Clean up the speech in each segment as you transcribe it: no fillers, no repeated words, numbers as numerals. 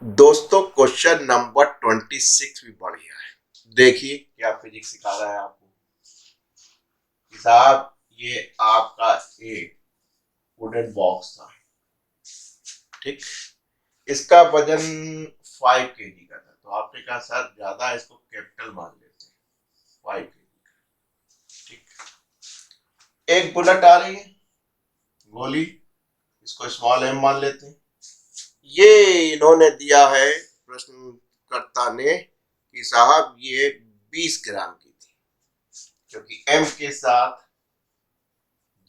दोस्तों question number 26 भी बढ़िया है। देखिए क्या फिजिक्स सिखा रहा है आपको कि साहब ये आपका एक वुडन बॉक्स था। ठीक, इसका वजन 5 kg का था, तो आपने कहा सर ज्यादा है, इसको कैपिटल मान लेते हैं 5 kg। ठीक, एक बुलेट आ रही है, गोली, इसको स्मॉल एम मान लेते हैं। ये इन्होंने दिया है प्रश्नकर्ता ने कि साहब ये 20 ग्राम की थी, क्योंकि एम के साथ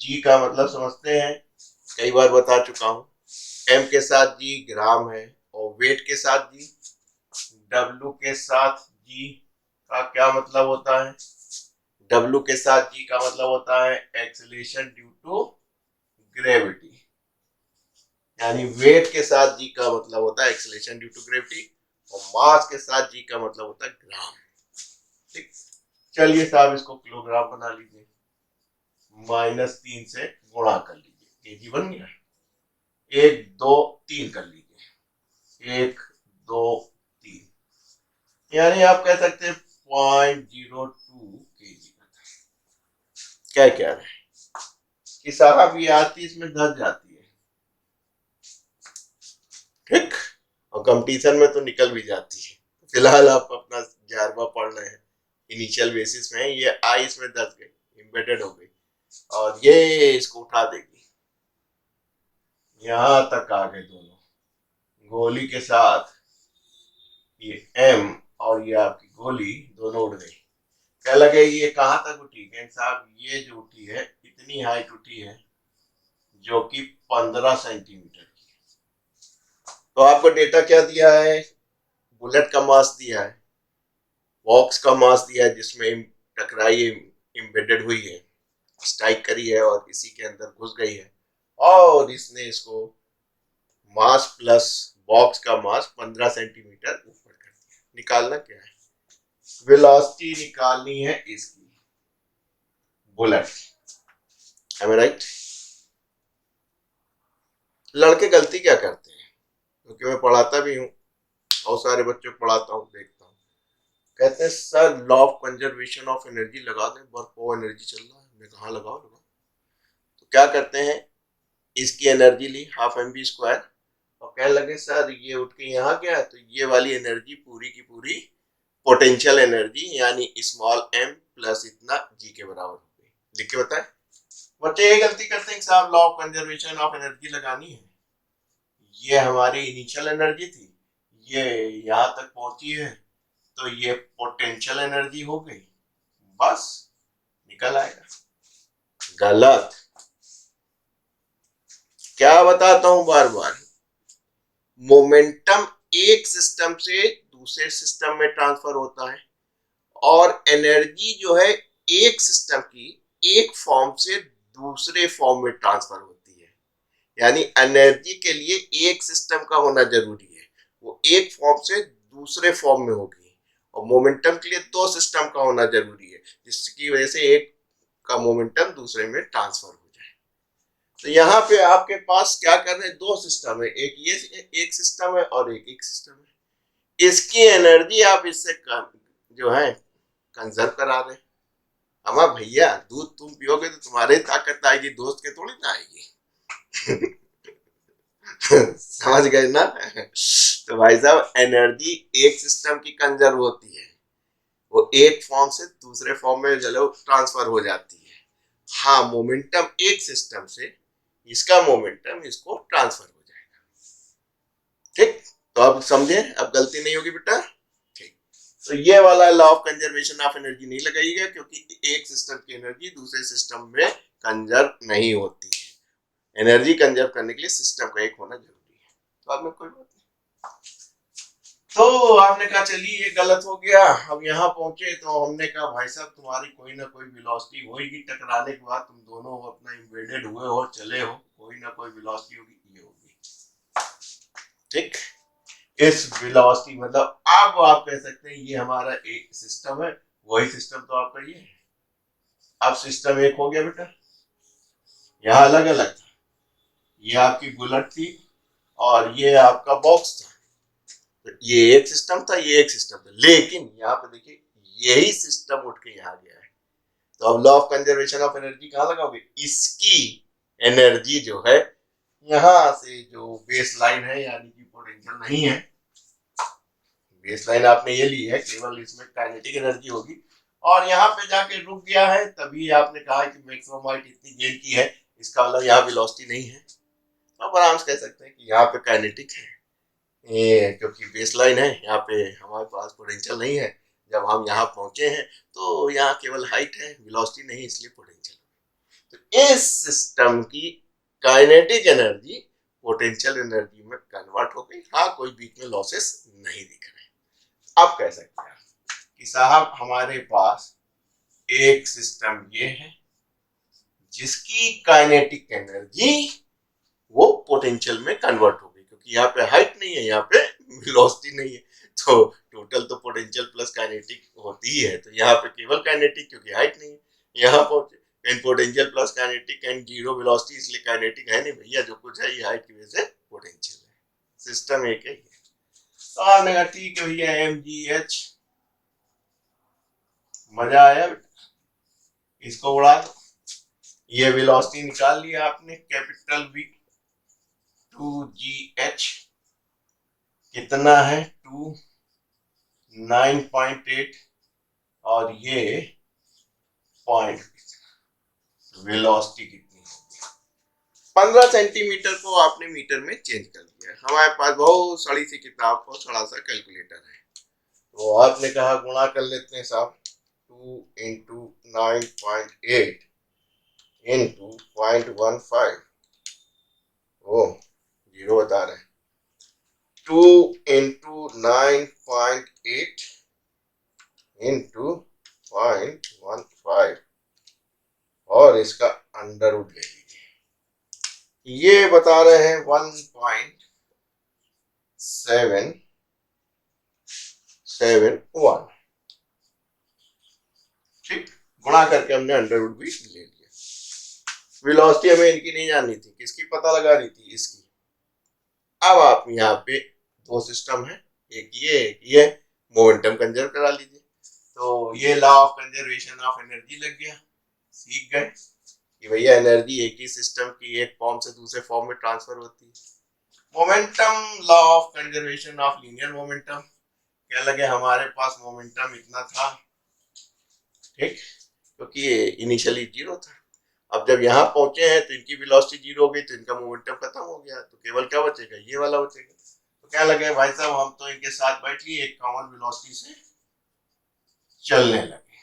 जी का मतलब समझते हैं, कई बार बता चुका हूं। एम के साथ जी ग्राम है, और वेट के साथ जी, डब्ल्यू के साथ जी का क्या मतलब होता है, डब्ल्यू के साथ जी का मतलब होता है एक्सीलरेशन ड्यू टू ग्रेविटी, यानी वेट के साथ जी का मतलब होता है एक्सीलरेशन ड्यू टू ग्रेविटी, और मास के साथ जी का मतलब होता है ग्राम। ठीक, चलिए साहब इसको किलोग्राम बना लीजिए, -3 से गुणा कर लीजिए, केजी बन गया। 1 2 3 कर लीजिए, 1 2 3, यानी आप कह सकते हैं 0.02 kg का था। क्या कह रहे हैं कि साहब ये आती इसमें धस जाती है। ठीक, और कंपटीशन में तो निकल भी जाती है। फिलहाल आप अपना 11वां पढ़ रहे हैं, इनिशियल बेसिस में ये आई इसमें धस गई, एम्बेडेड हो गई, और ये इसको उठा देगी। यहां तक आ गए दोनों, गोली के साथ ये एम और ये आपकी गोली दोनों उड़ गई। क्या लगे ये कहां तक उठी है साहब, ये जो उठी है इतनी हाइट उठी है, जो कि 15 सेंटीमीटर की। तो आपको डेटा क्या दिया है, बुलेट का मास दिया है, बॉक्स का मास दिया है जिसमें टकराई एम्बेडेड हुई है, स्ट्राइक करी है और इसी के अंदर घुस गई है, और इसने इसको मास प्लस बॉक्स का मास 15 सेंटीमीटर ऊपर कर दिया। निकालना क्या है, वेलोसिटी निकालनी है इसकी, बुलेट। एम आई राइट? लड़के गलती क्या करते हैं, क्योंकि मैं पढ़ाता भी हूँ, बहुत सारे बच्चों को पढ़ाता हूँ, देखता हूँ, कहते हैं sir law of conservation of energy लगा दें, वर्क ऑफ एनर्जी चल रहा है। मैं कहा लगाओ लगाओ। तो क्या करते हैं, इसकी एनर्जी ली 12 mv², और कहने लगे सर ये उठ के यहाँ गया, तो ये वाली एनर्जी पूरी की पूरी पोटेंशियल एनर्जी यानी स्मॉल एम प्लस इतना जी के बराबर हो गई। लिख के बताए। बच्चे ये गलती करते हैं साहब law of conservation of energy लगानी है, ये हमारी इनिशियल एनर्जी थी, ये यहाँ तक पहुंची है, तो ये पोटेंशियल एनर्जी हो गई, बस निकल आएगा। गलत। क्या बताता हूं बार बार, मोमेंटम एक सिस्टम से दूसरे सिस्टम में ट्रांसफर होता है, और एनर्जी जो है एक सिस्टम की एक फॉर्म से दूसरे फॉर्म में ट्रांसफर होती है। यानी एनर्जी के लिए एक सिस्टम का होना जरूरी है, वो एक फॉर्म से दूसरे फॉर्म में होगी, और मोमेंटम के लिए दो सिस्टम का होना जरूरी है, जिसकी वजह से एक का मोमेंटम दूसरे में ट्रांसफर हो जाए। तो यहाँ पे आपके पास क्या कर रहे हैं, दो सिस्टम है, एक ये एक सिस्टम है और एक सिस्टम है। इसकी एनर्जी आप इससे जो है कंजर्व करा रहे हैं। अमा भैया दूध तुम पियोगे तो तुम्हारे ताकत आएगी, दोस्त के थोड़ी ना आएगी। समझ गए ना? तो भाई साहब एनर्जी एक सिस्टम की कंजर्व होती है, वो एक फॉर्म से दूसरे फॉर्म में चलो ट्रांसफर हो जाती है। हाँ, मोमेंटम एक सिस्टम से इसका मोमेंटम इसको ट्रांसफर हो जाएगा। ठीक, तो अब समझे, अब गलती नहीं होगी बेटा। ठीक, तो ये वाला law of conservation of energy नहीं लगाइएगा, क्योंकि एक सिस्टम की एनर्जी दूसरे सिस्टम में कंजर्व नहीं होती है। एनर्जी कंजर्व करने के लिए सिस्टम का एक होना जरूरी है। तो अब में कोई बात नहीं। तो आपने कहा चलिए ये गलत हो गया, अब यहाँ पहुंचे तो हमने कहा भाई साहब तुम्हारी कोई ना कोई वेलोसिटी होगी, टकराने के बाद तुम दोनों अपना एम्बेडेड हुए हो, चले हो, कोई ना कोई वेलोसिटी होगी, ये होगी। ठीक, इस वेलोसिटी मतलब अब आप कह सकते हैं ये हमारा एक सिस्टम है, वही सिस्टम तो आपका ये है। अब सिस्टम एक हो गया बेटा, यहाँ अलग अलग था, ये आपकी बुलेट थी और ये आपका बॉक्स था। तो ये एक सिस्टम था, ये एक सिस्टम था, लेकिन यहाँ पे देखिए यही सिस्टम उठ के यहाँ गया है। तो अब law of conservation of energy कहाँ लगाओगे? इसकी एनर्जी जो है यहाँ से जो बेस लाइन है यानी कि पोटेंशियल नहीं है, बेस लाइन आपने ये ली है, केवल इसमें काइनेटिक एनर्जी होगी और यहाँ पे जाके रुक गया है, तभी आपने कहा कि मैक्सिमम हाइट इतनी गेन की है, इसका मतलब यहाँ वेलोसिटी नहीं है। तो अब आराम से कह सकते हैं कि यहाँ पे काइनेटिक है, ये क्योंकि बेस लाइन है, यहाँ पे हमारे पास पोटेंशियल नहीं है। जब हम यहाँ पहुंचे हैं तो यहाँ केवल हाइट है, वेलोसिटी नहीं, इसलिए पोटेंशियल। तो इस सिस्टम की काइनेटिक एनर्जी पोटेंशियल एनर्जी में कन्वर्ट हो गई। हाँ, कोई बीच में लॉसेस नहीं दिख रहे। अब कह सकते हैं कि साहब हमारे पास एक सिस्टम ये है जिसकी काइनेटिक एनर्जी वो पोटेंशियल में कन्वर्ट हो गई, क्योंकि यहाँ पे हाइट नहीं है, यहाँ पे वेलोसिटी नहीं है, तो टोटल तो पोटेंशियल प्लस काइनेटिक होती ही है। तो यहाँ पे केवल काइनेटिक, क्योंकि हाइट नहीं है। यहाँ पर potential plus kinetic and zero velocity, इसलिए काइनेटिक है नहीं भैया, जो कुछ है ये हाइट की वजह से पोटेंशियल है। सिस्टम एक है। तो आपने कहा ठीक है भैया, MgH, मजा आया बेटा, इसको उड़ा दो। ये वेलोसिटी निकाल लिया आपने, कैपिटल V 2gh कितना है? 2 9.8 और ये पॉइंट, वेलोसिटी कितनी होगी? 15 सेंटीमीटर को आपने मीटर में चेंज कर दिया। हमारे पास बहुत सड़ी सी किताब और थोड़ा सा कैलकुलेटर है, तो आपने कहा गुणा कर लेते हैं साहब। 2 इंटू 9.8 इंटू 0.15, ओ जीरो बता रहे हैं। 2 इंटू 9.8 इंटू 0.15 और इसका अंडर रूट ले लीजिए। ये बता रहे हैं 1.771। ठीक, गुणा करके हमने अंडर रूट भी ले लिया। वेलोसिटी हमें इनकी नहीं जाननी थी, किसकी पता लगा रही थी? इसकी। अब आप यहाँ पे दो सिस्टम है, एक ये मोमेंटम कंजर्व करा लीजिए। तो ये law of conservation of energy लग गया, सीख गए कि भैया एनर्जी एक ही सिस्टम की एक फॉर्म से दूसरे फॉर्म में ट्रांसफर होती है। Momentum, law of conservation of linear momentum, क्या लगे हमारे पास मोमेंटम इतना था, ठीक, क्योंकि ये इनिशियली जीरो था। अब जब यहाँ पहुंचे हैं तो इनकी वेलोसिटी जीरो हो गई, तो इनका मोमेंटम खत्म हो गया, तो केवल क्या बचेगा? ये वाला बचेगा। तो क्या लगे भाई साहब, हम तो इनके साथ बैठ लिए, एक कॉमन वेलोसिटी से चलने लगे।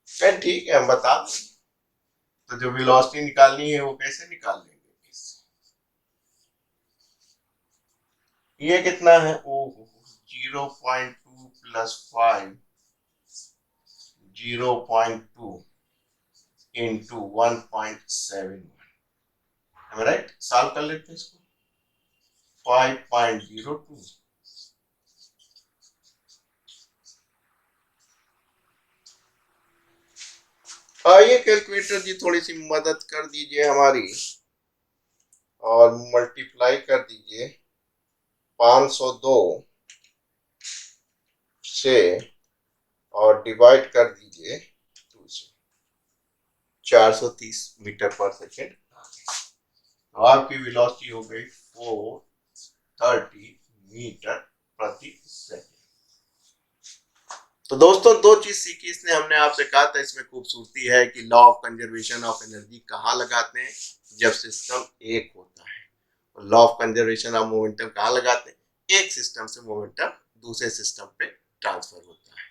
फिर ठीक है, हम बता दें। तो जो वेलोसिटी निकालनी है वो कैसे निकाल लेंगे? ये कितना है? ओह, 0.2 प्लस 5, 0.2 इंटू 1.71, राइट? सॉल्व कर लेते हैं इसको। 5.02, आइए कैलकुलेटर जी थोड़ी सी मदद कर दीजिए हमारी और मल्टीप्लाई कर दीजिए 502 से और डिवाइड कर दीजिए 2 से। 430 मीटर पर सेकेंड। तो आपकी वेलोसिटी हो गई 430 मीटर प्रति सेकेंड। तो दोस्तों दो चीज सीखी इसने हमने, आपसे कहा था इसमें खूबसूरती है कि law of conservation of energy कहाँ लगाते हैं? जब सिस्टम एक होता है। और law of conservation of momentum कहाँ लगाते हैं? एक सिस्टम से मोमेंटम दूसरे सिस्टम पे ट्रांसफर होता है।